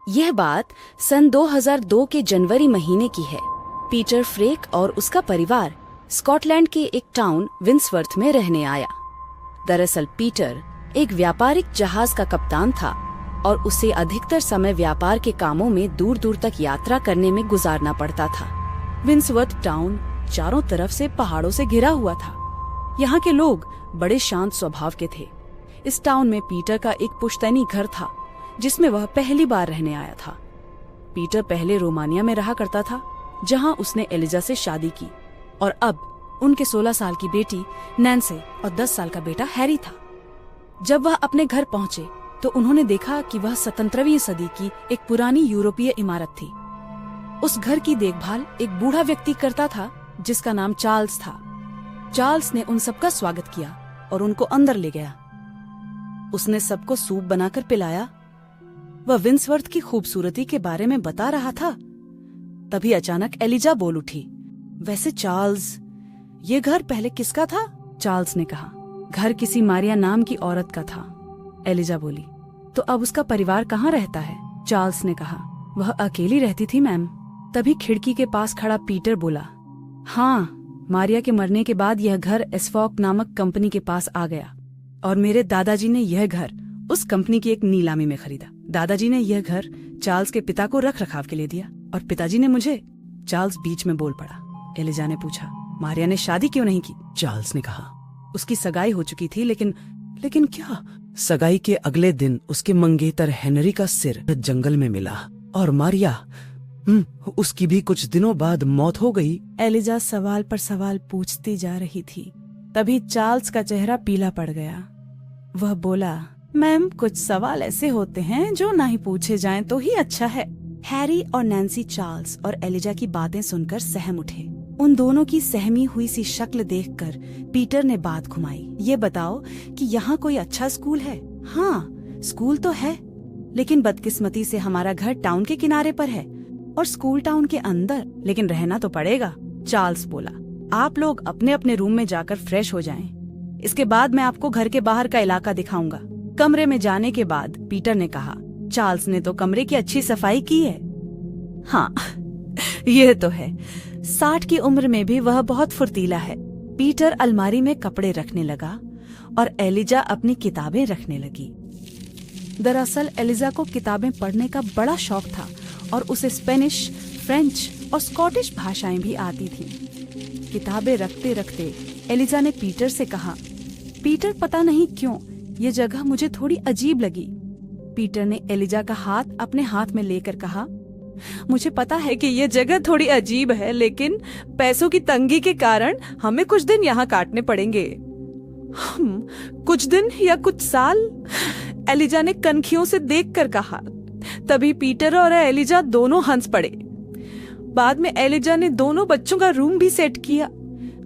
यह बात सन 2002 के जनवरी महीने की है। पीटर फ्रेक और उसका परिवार स्कॉटलैंड के एक टाउन विंसवर्थ में रहने आया। दरअसल पीटर एक व्यापारिक जहाज का कप्तान था और उसे अधिकतर समय व्यापार के कामों में दूर दूर तक यात्रा करने में गुजारना पड़ता था। विंसवर्थ टाउन चारों तरफ से पहाड़ों से घिरा हुआ था। यहाँ के लोग बड़े शांत स्वभाव के थे। इस टाउन में पीटर का एक पुश्तैनी घर था जिसमें वह पहली बार रहने आया था। पीटर पहले रोमानिया में रहा करता था जहाँ उसने एलिजा से शादी की और अब उनके 16 साल की बेटी नैन्सी और 10 साल का बेटा हैरी था। जब वह अपने घर पहुंचे तो उन्होंने देखा कि वह 17वीं सदी की एक पुरानी यूरोपीय इमारत थी। उस घर की देखभाल एक बूढ़ा व्यक्ति करता था जिसका नाम चार्ल्स था। चार्ल्स ने उन सबका स्वागत किया और उनको अंदर ले गया। उसने सबको सूप बनाकर पिलाया। वह विंसवर्थ की खूबसूरती के बारे में बता रहा था। तभी अचानक एलिजा बोल उठी, वैसे चार्ल्स, ये घर पहले किसका था? चार्ल्स ने कहा, घर किसी मारिया नाम की औरत का था। एलिजा बोली, तो अब उसका परिवार कहाँ रहता है? चार्ल्स ने कहा, वह अकेली रहती थी मैम। तभी खिड़की के पास खड़ा पीटर बोला, हाँ, मारिया के मरने के बाद यह घर एस्फॉक नामक कंपनी के पास आ गया और मेरे दादाजी ने यह घर उस कंपनी की एक नीलामी में खरीदा। दादाजी ने यह घर चार्ल्स के पिता को रख रखाव के लिए दिया और पिताजी ने मुझे। चार्ल्स बीच में बोल पड़ा। एलिजा ने पूछा, मारिया ने शादी क्यों नहीं की? चार्ल्स ने कहा, उसकी सगाई हो चुकी थी, लेकिन क्या? सगाई के अगले दिन उसके मंगेतर हेनरी का सिर जंगल में मिला और मारिया, उसकी भी कुछ दिनों बाद मौत हो गई। एलिजा सवाल पर सवाल पूछती जा रही थी। तभी चार्ल्स का चेहरा पीला पड़ गया। वह बोला, मैम, कुछ सवाल ऐसे होते हैं जो ना ही पूछे जाएं तो ही अच्छा है। हैरी और नैन्सी चार्ल्स और एलिजा की बातें सुनकर सहम उठे। उन दोनों की सहमी हुई सी शक्ल देखकर पीटर ने बात घुमाई। ये बताओ कि यहाँ कोई अच्छा स्कूल है? हाँ, स्कूल तो है, लेकिन बदकिस्मती से हमारा घर टाउन के किनारे पर है और स्कूल टाउन के अंदर, लेकिन रहना तो पड़ेगा। चार्ल्स बोला, आप लोग अपने अपने रूम में जाकर फ्रेश हो जाएं। इसके बाद मैं आपको घर के बाहर का इलाका दिखाऊंगा। कमरे में जाने के बाद पीटर ने कहा, चार्ल्स ने तो कमरे की अच्छी सफाई की है। हाँ, यह तो है। 60 की उम्र में भी वह बहुत फुर्तीला है। पीटर अलमारी में कपड़े रखने लगा और एलिजा अपनी किताबें रखने लगी। दरअसल एलिजा को किताबें पढ़ने का बड़ा शौक था और उसे स्पेनिश, फ्रेंच और स्कॉटिश भाषाएं भी आती थीं। किताबें रखते रखते एलिजा ने पीटर से कहा, पीटर, पता नहीं क्यों ये जगह मुझे थोड़ी अजीब लगी। पीटर ने एलिजा का हाथ अपने हाथ में लेकर कहा, मुझे पता है कि ये जगह थोड़ी अजीब है, लेकिन पैसों की तंगी के कारण हमें कुछ दिन यहाँ काटने पड़ेंगे। कुछ दिन या कुछ साल? एलिजा ने कनखियों से देखकर कहा। तभी पीटर और एलिजा दोनों हंस पड़े। बाद में एलिजा ने दोनों बच्चों का रूम भी सेट किया।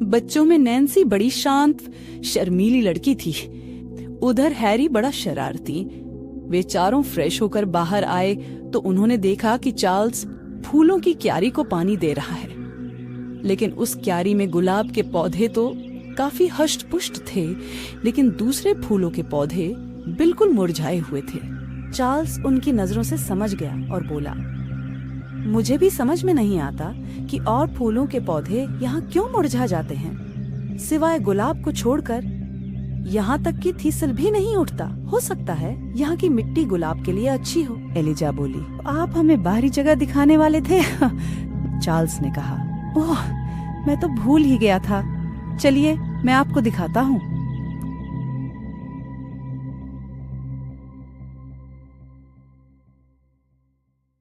बच्चों में नैन्सी बड़ी शांत, शर्मीली लड़की थी। उधर हैरी बड़ा शरारती। वे चारों फ्रेश होकर बाहर आए तो उन्होंने देखा कि चार्ल्स फूलों की क्यारी को पानी दे रहा है, लेकिन उस क्यारी में गुलाब के पौधे तो काफी हष्ट-पुष्ट थे, लेकिन दूसरे फूलों के पौधे बिल्कुल मुरझाए हुए थे। चार्ल्स उनकी नजरों से समझ गया और बोला, मुझे भी समझ में नहीं आता कि और फूलों के पौधे यहाँ क्यों मुरझा जाते हैं। सिवाय गुलाब को छोड़कर यहाँ तक कि थीसल भी नहीं उठता। हो सकता है यहाँ की मिट्टी गुलाब के लिए अच्छी हो। एलिजा बोली, आप हमें बाहरी जगह दिखाने वाले थे? चार्ल्स ने कहा, ओह, मैं तो भूल ही गया था। चलिए, मैं आपको दिखाता हूँ।